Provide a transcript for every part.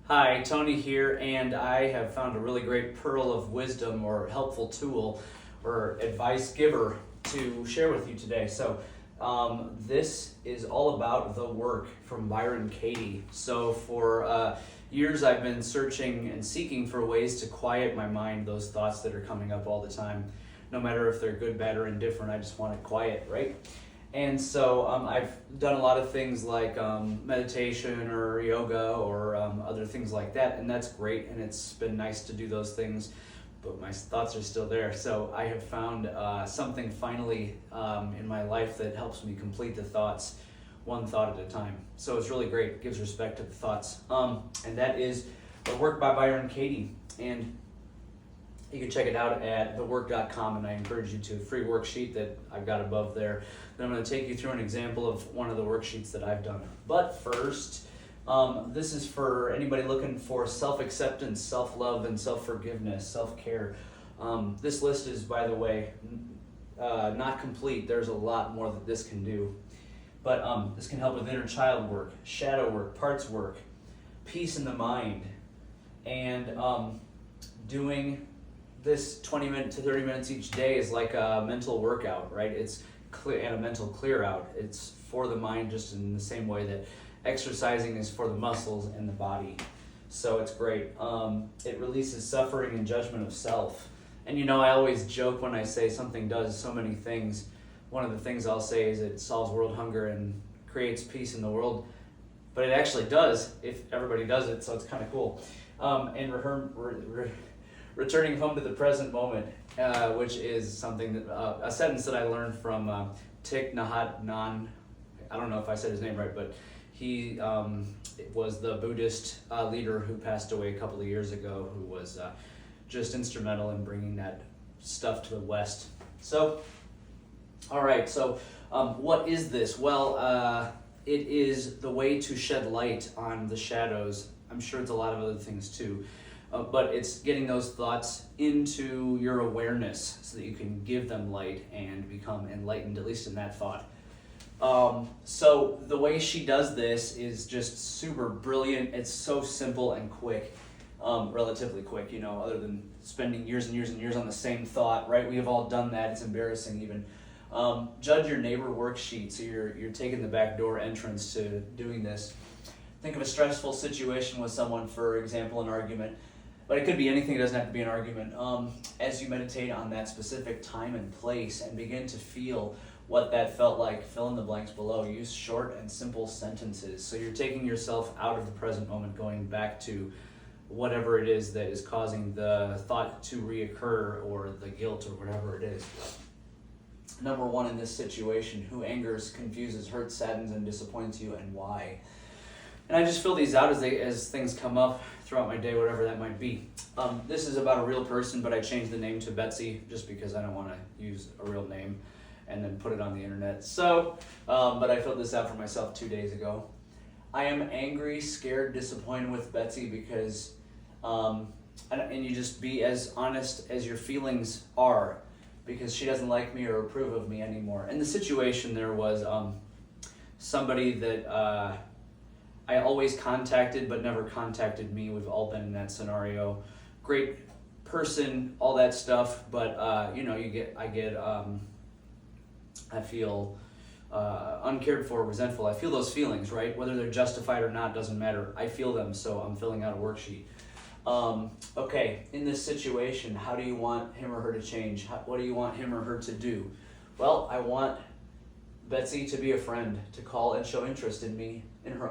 Hi, Tony here, and I have found a really great pearl of wisdom or helpful tool or advice giver to share with you today. This is all about the work from Byron Katie. So, for years, I've been searching and seeking for ways to quiet my mind, those thoughts that are coming up all the time. No matter if they're good, bad, or indifferent, I just want it quiet, right? And so I've done a lot of things like meditation or yoga or other things like that, and that's great, and it's been nice to do those things, but my thoughts are still there. So I have found something finally in my life that helps me complete the thoughts one thought at a time. So it's really great, it gives respect to the thoughts. And that is the work by Byron Katie. And you can check it out at thework.com, and I encourage you to. Free worksheet that I've got above there. Then I'm going to take you through an example of one of the worksheets that I've done. But first, this is for anybody looking for self-acceptance, self-love, and self-forgiveness, self-care. This list is, by the way, not complete. There's a lot more that this can do. But this can help with inner child work, shadow work, parts work, peace in the mind, and doing this 20 minutes to 30 minutes each day is like a mental workout, right? It's clear and a mental clear out. It's for the mind, just in the same way that exercising is for the muscles and the body. So it's great. It releases suffering and judgment of self. And I always joke when I say something does so many things. One of the things I'll say is it solves world hunger and creates peace in the world. But it actually does if everybody does it, so it's kind of cool. And returning home to the present moment, which is something that a sentence that I learned from Thich Nhat Hanh. I don't know if I said his name right, but he was the Buddhist leader who passed away a couple of years ago, who was just instrumental in bringing that stuff to the West. So, all right, so what is this? Well, it is the way to shed light on the shadows. I'm sure it's a lot of other things too. But it's getting those thoughts into your awareness so that you can give them light and become enlightened, at least in that thought. So the way she does this is just super brilliant. It's so simple and quick, relatively quick, other than spending years and years and years on the same thought, right? We have all done that. It's embarrassing even. Judge your neighbor worksheet. So you're taking the back door entrance to doing this. Think of a stressful situation with someone, for example, an argument. But it could be anything, it doesn't have to be an argument. As you meditate on that specific time and place and begin to feel what that felt like, fill in the blanks below. Use short and simple sentences. So you're taking yourself out of the present moment, going back to whatever it is that is causing the thought to reoccur or the guilt or whatever it is. Number one in this situation: who angers, confuses, hurts, saddens, and disappoints you, and why? And I just fill these out as things come up throughout my day, whatever that might be. This is about a real person, but I changed the name to Betsy just because I don't want to use a real name and then put it on the internet. So, but I filled this out for myself 2 days ago. I am angry, scared, disappointed with Betsy because, and you just be as honest as your feelings are, because she doesn't like me or approve of me anymore. In the situation, there was somebody that I always contacted but never contacted me. We've all been in that scenario. Great person, all that stuff, but I feel uncared for, resentful. I feel those feelings, right? Whether they're justified or not doesn't matter. I feel them, so I'm filling out a worksheet. Okay, in this situation, how do you want him or her to change? What do you want him or her to do? Well, I want Betsy to be a friend, to call and show interest in me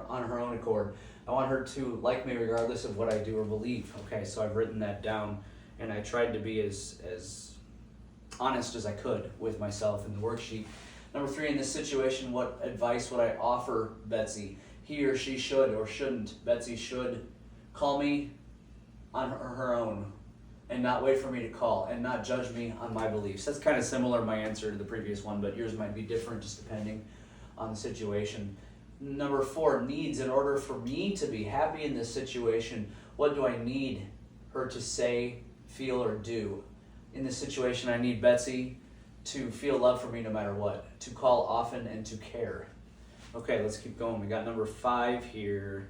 on her own accord. I want her to like me regardless of what I do or believe. Okay, so I've written that down, and I tried to be as honest as I could with myself in the worksheet. Number three, in this situation, what advice would I offer Betsy? He or she should or shouldn't. Betsy should call me on her own and not wait for me to call and not judge me on my beliefs. That's kind of similar, my answer to the previous one, but yours might be different just depending on the situation. Number four, needs. In order for me to be happy in this situation, what do I need her to say, feel, or do? In this situation, I need Betsy to feel love for me no matter what, to call often and to care. Okay, let's keep going. We got number 5 here.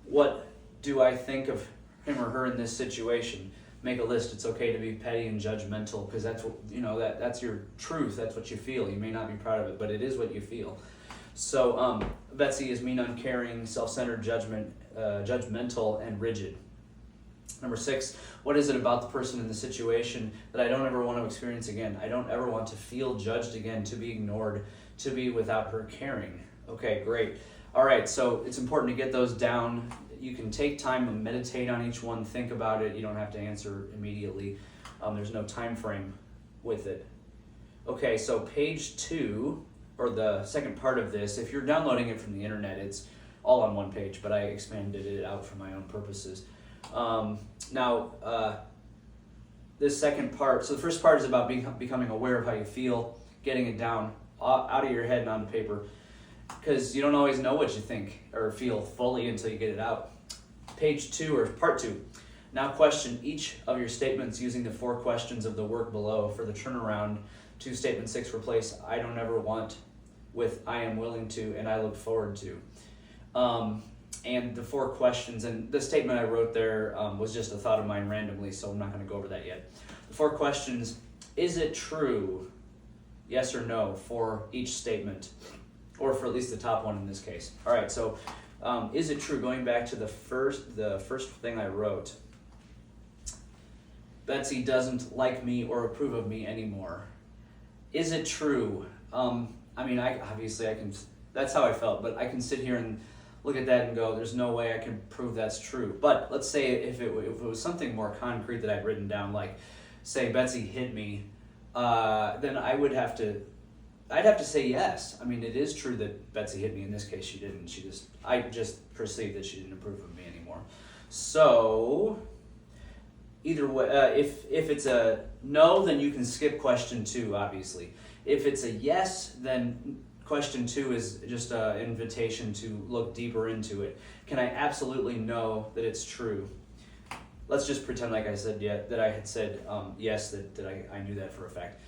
What do I think of him or her in this situation? Make a list. It's okay to be petty and judgmental, because that's what, that's your truth. That's what you feel. You may not be proud of it, but it is what you feel. So Betsy is mean, uncaring, self-centered, judgmental, and rigid. Number 6, what is it about the person in the situation that I don't ever want to experience again? I don't ever want to feel judged again, to be ignored, to be without her caring. Okay, great. All right, so it's important to get those down. You can take time and meditate on each one, think about it. You don't have to answer immediately. There's no time frame with it. Okay, so page 2, or the second part of this, if you're downloading it from the internet, it's all on one page, but I expanded it out for my own purposes. This second part, so the first part is about becoming aware of how you feel, getting it down, out of your head and onto paper, because you don't always know what you think or feel fully until you get it out. Page 2, or part 2. Now question each of your statements using the 4 questions of the work below. For the turnaround to statement 6, replace I don't ever want with I am willing to and I look forward to. And the 4 questions, and the statement I wrote there was just a thought of mine randomly, so I'm not going to go over that yet. The 4 questions: is it true? Yes or no for each statement, or for at least the top one in this case. All right, so is it true? Going back to the first thing I wrote, Betsy doesn't like me or approve of me anymore. Is it true? I can. That's how I felt, but I can sit here and look at that and go, there's no way I can prove that's true. But let's say if it was something more concrete that I'd written down, like say Betsy hit me, then I'd have to say yes. I mean, it is true that Betsy hit me. In this case, she didn't. I just perceived that she didn't approve of me anymore. So either way, if it's a no, then you can skip question 2, obviously. If it's a yes, then question 2 is just an invitation to look deeper into it. Can I absolutely know that it's true? Let's just pretend, like I said, that I had said yes, that I knew that for a fact.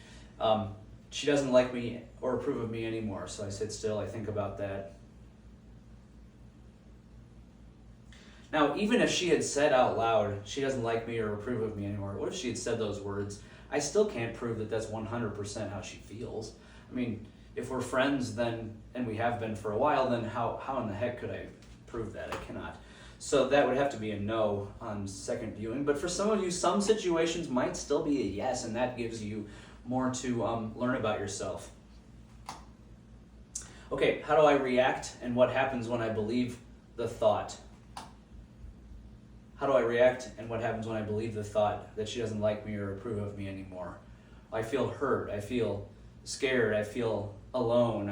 She doesn't like me or approve of me anymore, so I sit still, I think about that. Now, even if she had said out loud, she doesn't like me or approve of me anymore, what if she had said those words? I still can't prove that that's 100% how she feels. I mean, if we're friends then, and we have been for a while, then how in the heck could I prove that? I cannot. So that would have to be a no on second viewing. But for some of you, some situations might still be a yes, and that gives you more to learn about yourself. Okay, how do I react, and what happens when I believe the thought? How do I react, and what happens when I believe the thought that she doesn't like me or approve of me anymore? I feel hurt, I feel scared, I feel alone,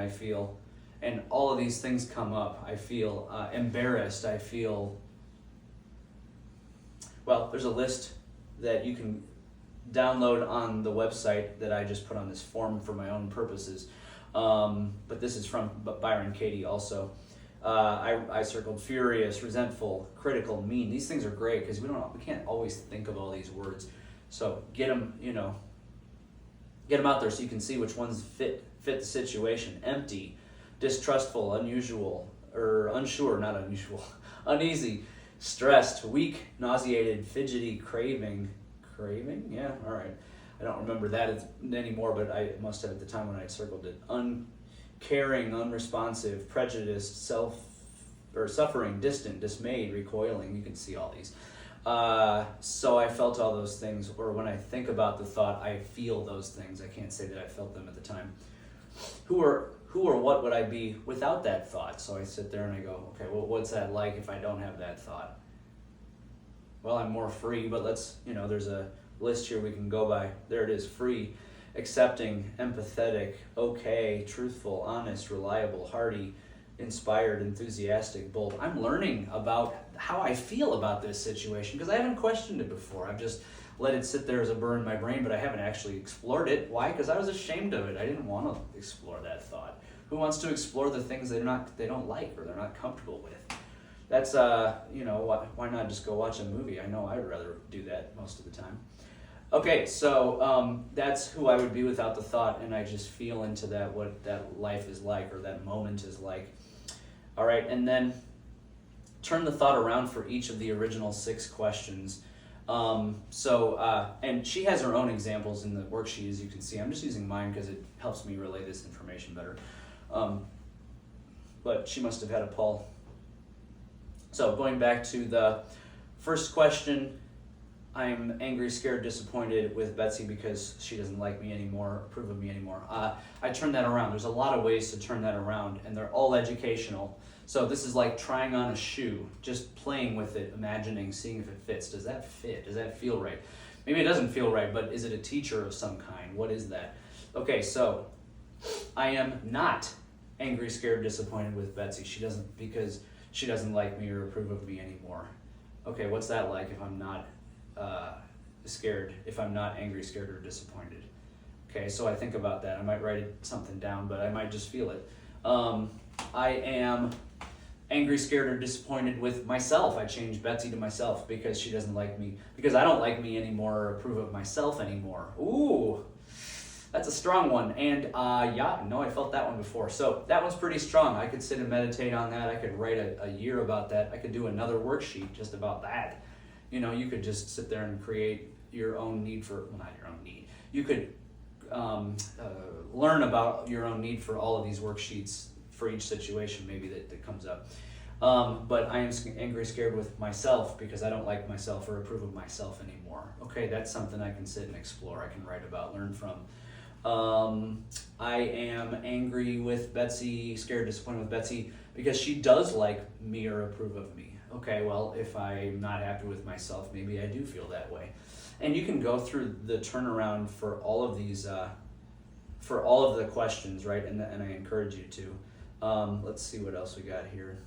and all of these things come up. I feel embarrassed, I feel, well, there's a list that you can download on the website that I just put on this form for my own purposes. But this is from Byron Katie also. I circled furious, resentful, critical, mean. These things are great because we can't always think of all these words. So get them out there so you can see which ones fit the situation. Empty, distrustful, unusual, or unsure, not unusual, uneasy, stressed, weak, nauseated, fidgety, craving, yeah, all right. I don't remember that anymore, but I must have at the time when I circled it. Uncaring, unresponsive, prejudiced, suffering, distant, dismayed, recoiling. You can see all these. So I felt all those things, or when I think about the thought, I feel those things. I can't say that I felt them at the time. Who or what would I be without that thought? So I sit there and I go, okay, well, what's that like if I don't have that thought? Well, I'm more free, but there's a list here we can go by. There it is: free, accepting, empathetic, okay, truthful, honest, reliable, hearty, inspired, enthusiastic, bold. I'm learning about how I feel about this situation because I haven't questioned it before. I've just let it sit there as a burr in my brain, but I haven't actually explored it. Why? Because I was ashamed of it. I didn't want to explore that thought. Who wants to explore the things they don't like or they're not comfortable with? That's why not just go watch a movie? I know I'd rather do that most of the time. Okay, so that's who I would be without the thought, and I just feel into that, what that life is like or that moment is like. All right, and then turn the thought around for each of the original 6 questions. And she has her own examples in the worksheet, as you can see. I'm just using mine because it helps me relay this information better. But she must have had a poll. So going back to the first question, I'm angry, scared, disappointed with Betsy because she doesn't like me anymore, approve of me anymore. I turn that around. There's a lot of ways to turn that around, and they're all educational. So this is like trying on a shoe, just playing with it, imagining, seeing if it fits. Does that fit? Does that feel right? Maybe it doesn't feel right, but is it a teacher of some kind? What is that? Okay, so I am not angry, scared, disappointed with Betsy. Because she doesn't like me or approve of me anymore. Okay, what's that like if I'm not scared, if I'm not angry, scared, or disappointed? Okay, so I think about that. I might write something down, but I might just feel it. I am angry, scared, or disappointed with myself. I changed Betsy to myself because she doesn't like me, because I don't like me anymore or approve of myself anymore. Ooh, that's a strong one. And I felt that one before. So that one's pretty strong. I could sit and meditate on that. I could write a year about that. I could do another worksheet just about that. You could just sit there and create your own need for, well, not your own need. You could learn about your own need for all of these worksheets for each situation maybe that comes up. But I am angry, scared with myself because I don't like myself or approve of myself anymore. Okay, that's something I can sit and explore. I can write about, learn from. I am angry with Betsy, scared, disappointed with Betsy because she does like me or approve of me. Okay, well, if I'm not happy with myself, maybe I do feel that way. And you can go through the turnaround for all of these, for all of the questions, right? And I encourage you to. Let's see what else we got here.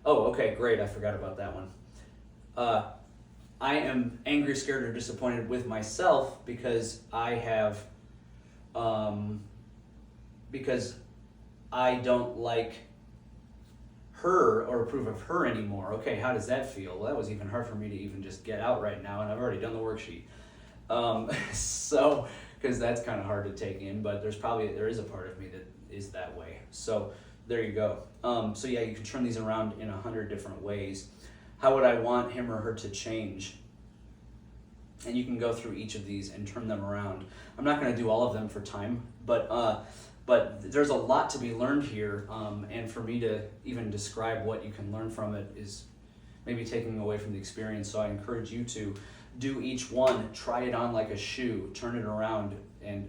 Oh, okay, great. I forgot about that one. I am angry, scared, or disappointed with myself because because I don't like her or approve of her anymore. Okay, how does that feel? Well, that was even hard for me to even just get out right now, and I've already done the worksheet. So, because that's kind of hard to take in, but there is a part of me that is that way. So there you go. So yeah, you can turn these around in 100 different ways. How would I want him or her to change? And you can go through each of these and turn them around. I'm not going to do all of them for time, but there's a lot to be learned here, and for me to even describe what you can learn from it is maybe taking away from the experience. So I encourage you to do each one, try it on like a shoe, turn it around and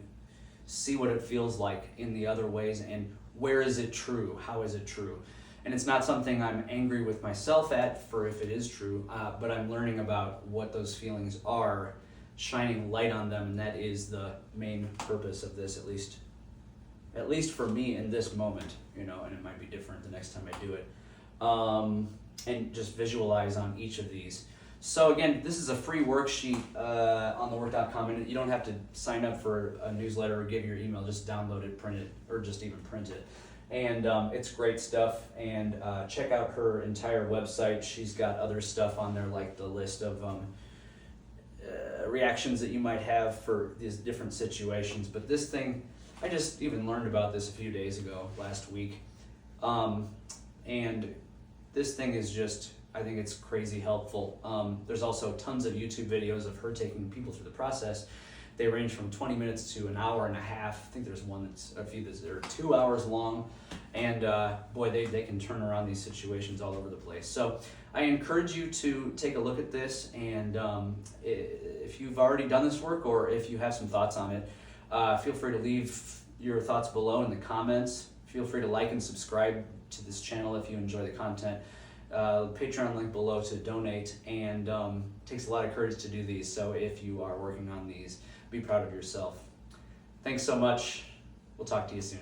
see what it feels like in the other ways, and where is it true? How is it true? And it's not something I'm angry with myself at for if it is true, but I'm learning about what those feelings are, shining light on them, and that is the main purpose of this, at least for me in this moment, and it might be different the next time I do it. And just visualize on each of these. So again, this is a free worksheet on thework.com, and you don't have to sign up for a newsletter or give your email. Just download it, print it, or just even print it. And it's great stuff. And check out her entire website. She's got other stuff on there, like the list of reactions that you might have for these different situations. But this thing, I just even learned about this a few days ago, last week. And this thing is just, I think it's crazy helpful. There's also tons of YouTube videos of her taking people through the process. They range from 20 minutes to an hour and a half. I think there's a few that are 2 hours long. And boy, they can turn around these situations all over the place. So I encourage you to take a look at this. And if you've already done this work, or if you have some thoughts on it, feel free to leave your thoughts below in the comments. Feel free to like and subscribe to this channel if you enjoy the content. Patreon link below to donate, and takes a lot of courage to do these. So if you are working on these, be proud of yourself. Thanks so much. We'll talk to you soon.